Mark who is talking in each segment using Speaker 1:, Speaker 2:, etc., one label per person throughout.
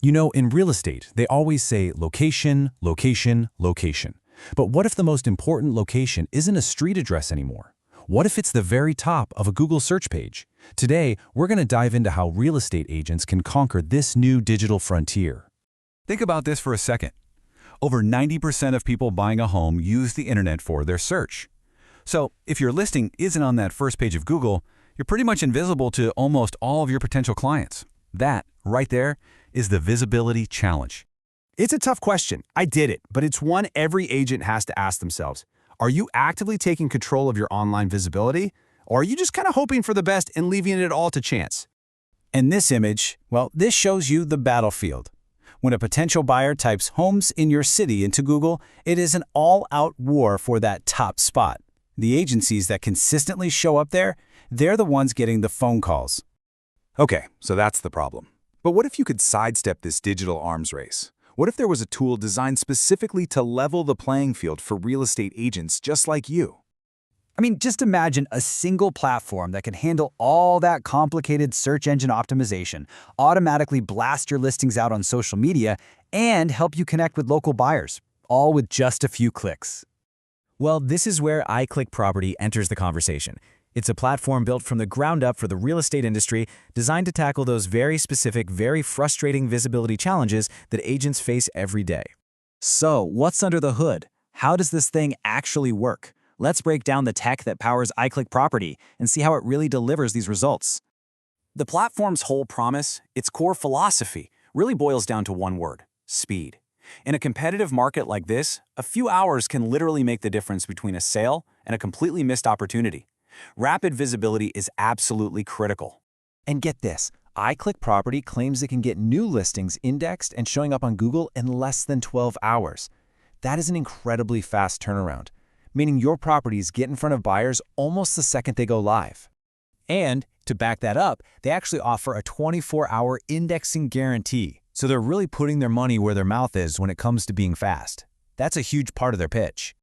Speaker 1: You know, in real estate, they always say location, location, location. But what if the most important location isn't a street address anymore? What if it's the very top of a Google search page? Today, we're going to dive into how real estate agents can conquer this new digital frontier.
Speaker 2: Think about this for a second. Over 90% of people buying a home use the internet for their search. So if your listing isn't on that first page of Google, you're pretty much invisible to almost all of your potential clients. That, right there, is the visibility challenge.
Speaker 3: It's a tough question. I did it, but it's one every agent has to ask themselves. Are you actively taking control of your online visibility? Or are you just kind of hoping for the best and leaving it all to chance?
Speaker 4: And this image, well, this shows you the battlefield. When a potential buyer types homes in your city into Google, it is an all-out war for that top spot. The agencies that consistently show up there, they're the ones getting the phone calls.
Speaker 5: Okay, so that's the problem. But what if you could sidestep this digital arms race? What if there was a tool designed specifically to level the playing field for real estate agents just like you?
Speaker 6: I mean, just imagine a single platform that can handle all that complicated search engine optimization, automatically blast your listings out on social media, and help you connect with local buyers, all with just a few clicks.
Speaker 1: Well, this is where iClick Property enters the conversation. It's a platform built from the ground up for the real estate industry, designed to tackle those very specific, very frustrating visibility challenges that agents face every day.
Speaker 6: So, what's under the hood? How does this thing actually work? Let's break down the tech that powers iClick Property and see how it really delivers these results. The platform's whole promise, its core philosophy, really boils down to one word: speed. In a competitive market like this, a few hours can literally make the difference between a sale and a completely missed opportunity. Rapid visibility is absolutely critical.
Speaker 1: And get this, iClick Property claims it can get new listings indexed and showing up on Google in less than 12 hours. That is an incredibly fast turnaround, meaning your properties get in front of buyers almost the second they go live.
Speaker 4: And to back that up, they actually offer a 24-hour indexing guarantee.
Speaker 1: So they're really putting their money where their mouth is when it comes to being fast. That's a huge part of their pitch.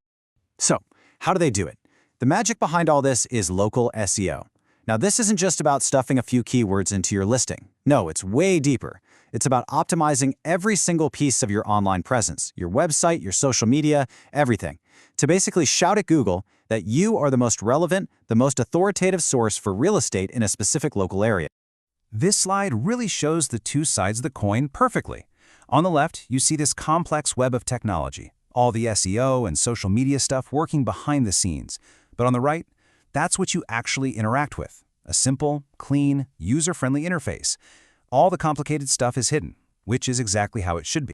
Speaker 6: So, how do they do it? The magic behind all this is local SEO. Now, this isn't just about stuffing a few keywords into your listing. No, it's way deeper. It's about optimizing every single piece of your online presence, your website, your social media, everything, to basically shout at Google that you are the most relevant, the most authoritative source for real estate in a specific local area.
Speaker 4: This slide really shows the two sides of the coin perfectly. On the left, you see this complex web of technology, all the SEO and social media stuff working behind the scenes. But on the right, that's what you actually interact with. A simple, clean, user-friendly interface. All the complicated stuff is hidden, which is exactly how it should be.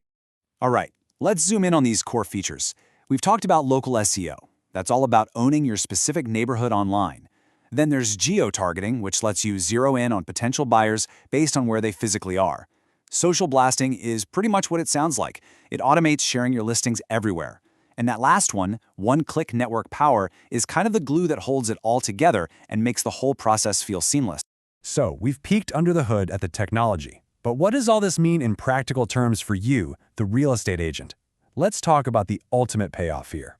Speaker 6: All right, let's zoom in on these core features. We've talked about local SEO. That's all about owning your specific neighborhood online. Then there's geo-targeting, which lets you zero in on potential buyers based on where they physically are. Social blasting is pretty much what it sounds like. It automates sharing your listings everywhere. And that last one-click network power, is kind of the glue that holds it all together and makes the whole process feel seamless.
Speaker 3: So, we've peeked under the hood at the technology. But what does all this mean in practical terms for you, the real estate agent? Let's talk about the ultimate payoff here.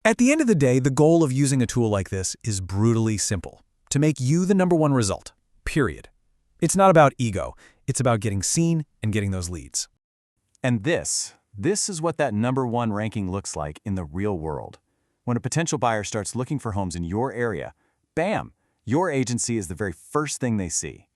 Speaker 1: At the end of the day, the goal of using a tool like this is brutally simple: to make you the #1 result, period. It's not about ego. It's about getting seen and getting those leads.
Speaker 7: And this is what that #1 ranking looks like in the real world. When a potential buyer starts looking for homes in your area, bam, your agency is the very first thing they see.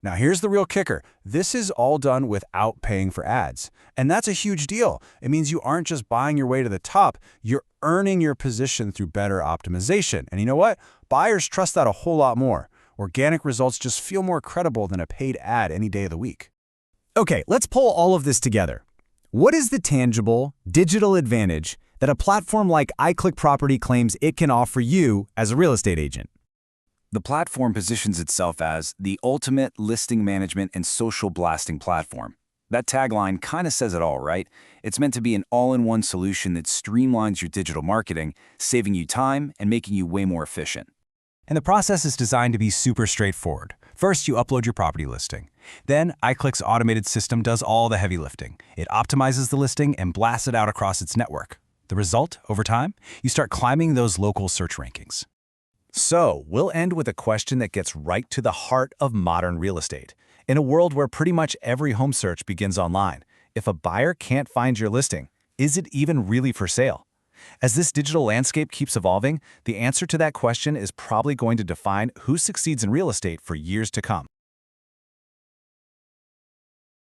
Speaker 3: Now here's the real kicker. This is all done without paying for ads. And that's a huge deal. It means you aren't just buying your way to the top, you're earning your position through better optimization. And you know what? Buyers trust that a whole lot more. Organic results just feel more credible than a paid ad any day of the week.
Speaker 4: Okay, let's pull all of this together. What is the tangible, digital advantage that a platform like iClick Property claims it can offer you as a real estate agent?
Speaker 6: The platform positions itself as the ultimate listing management and social blasting platform. That tagline kind of says it all, right? It's meant to be an all-in-one solution that streamlines your digital marketing, saving you time and making you way more efficient.
Speaker 4: And the process is designed to be super straightforward. First, you upload your property listing. Then, iClick's automated system does all the heavy lifting. It optimizes the listing and blasts it out across its network. The result, over time, you start climbing those local search rankings.
Speaker 1: So, we'll end with a question that gets right to the heart of modern real estate.
Speaker 4: In a world where pretty much every home search begins online, if a buyer can't find your listing, is it even really for sale? As this digital landscape keeps evolving, the answer to that question is probably going to define who succeeds in real estate for years to come.